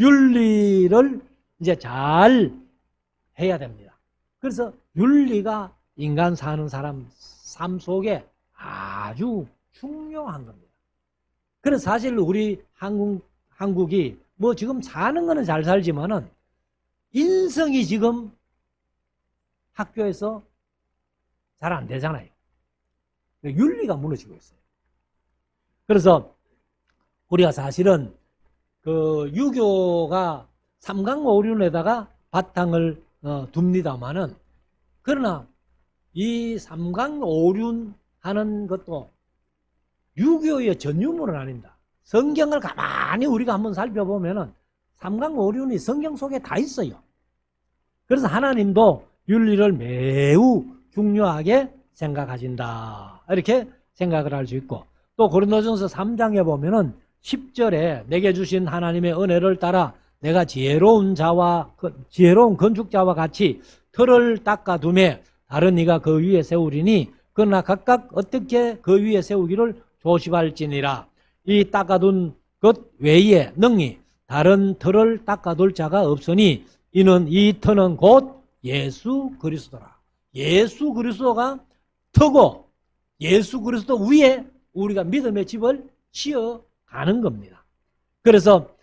윤리를 이제 잘 해야 됩니다. 그래서 윤리가 인간 사는 사람 삶 속에 아주 중요한 겁니다. 그래서 사실 우리 한국이 뭐 지금 사는 거는 잘 살지만은 인성이 지금 학교에서 잘 안 되잖아요. 윤리가 무너지고 있어요. 그래서 우리가 사실은 그 유교가 삼강오륜에다가 바탕을 둡니다마는, 그러나 이 삼강오륜 하는 것도 유교의 전유물은 아닙니다. 성경을 가만히 우리가 한번 살펴보면은 삼강오륜이 성경 속에 다 있어요. 그래서 하나님도 윤리를 매우 중요하게 생각하신다, 이렇게 생각을 할 수 있고, 또 고린도전서 3장에 보면은 10절에 내게 주신 하나님의 은혜를 따라 내가 지혜로운 건축자와 같이 틀을 닦아두매 다른 이가 그 위에 세우리니 그러나 각각 어떻게 그 위에 세우기를 조심할지니라. 이 닦아둔 것 외에 능히 다른 틀을 닦아둘 자가 없으니 이는 이 터는 곧 예수 그리스도라. 예수 그리스도가 터고 예수 그리스도 위에 우리가 믿음의 집을 지어가는 겁니다. 그래서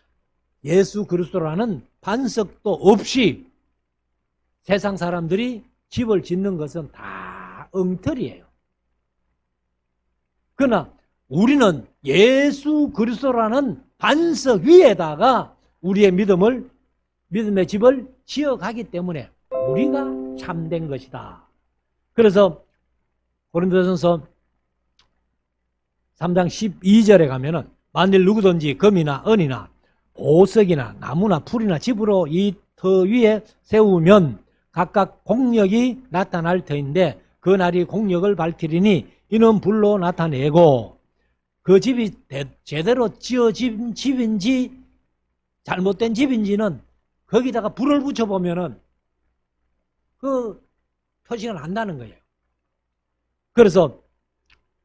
예수 그리스도라는 반석도 없이 세상 사람들이 집을 짓는 것은 다 엉터리예요. 그러나 우리는 예수 그리스도라는 반석 위에다가 우리의 믿음의 집을 지어가기 때문에 우리가 참된 것이다. 그래서 고린도전서 3장 12절에 가면은 만일 누구든지 금이나 은이나 보석이나 나무나 풀이나 집으로 이 터 위에 세우면 각각 공력이 나타날 터인데 그 날이 공력을 밝히리니 이는 불로 나타내고 그 집이 제대로 지어진 집인지 잘못된 집인지는 거기다가 불을 붙여보면은 그 표시가 난다는 거예요. 그래서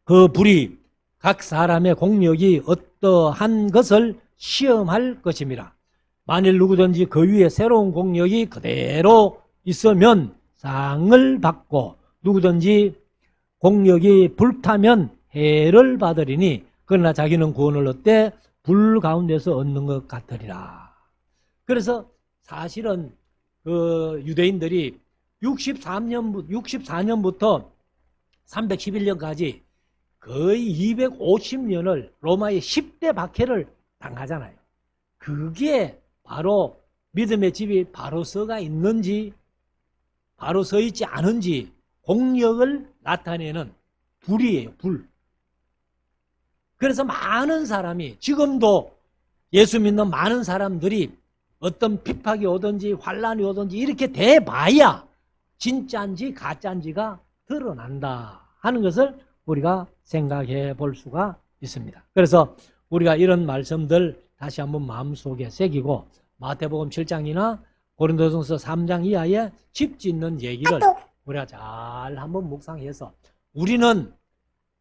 그 불이 각 사람의 공력이 어떠한 것을 시험할 것입니다. 만일 누구든지 그 위에 새로운 공력이 그대로 있으면 상을 받고 누구든지 공력이 불타면 해를 받으리니 그러나 자기는 구원을 얻되 불 가운데서 얻는 것 같으리라. 그래서 사실은 그 유대인들이 64년부터 311년까지 거의 250년을 로마의 10대 박해를 당하잖아요. 그게 바로 믿음의 집이 바로 서가 있는지 바로 서 있지 않은지 공력을 나타내는 불이에요. 불. 그래서 많은 사람이 지금도 예수 믿는 많은 사람들이 어떤 핍박이 오든지 환란이 오든지 이렇게 돼봐야 진짜인지 가짜인지가 드러난다 하는 것을 우리가 생각해 볼 수가 있습니다. 그래서 우리가 이런 말씀들 다시 한번 마음속에 새기고 마태복음 7장이나 고린도전서 3장 이하의 집 짓는 얘기를 우리가 잘 한번 묵상해서 우리는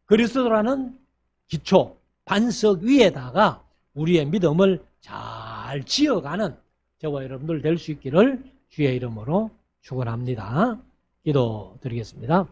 그리스도라는 기초, 반석 위에다가 우리의 믿음을 잘 지어가는 저와 여러분들 될 수 있기를 주의 이름으로 축원합니다. 기도드리겠습니다.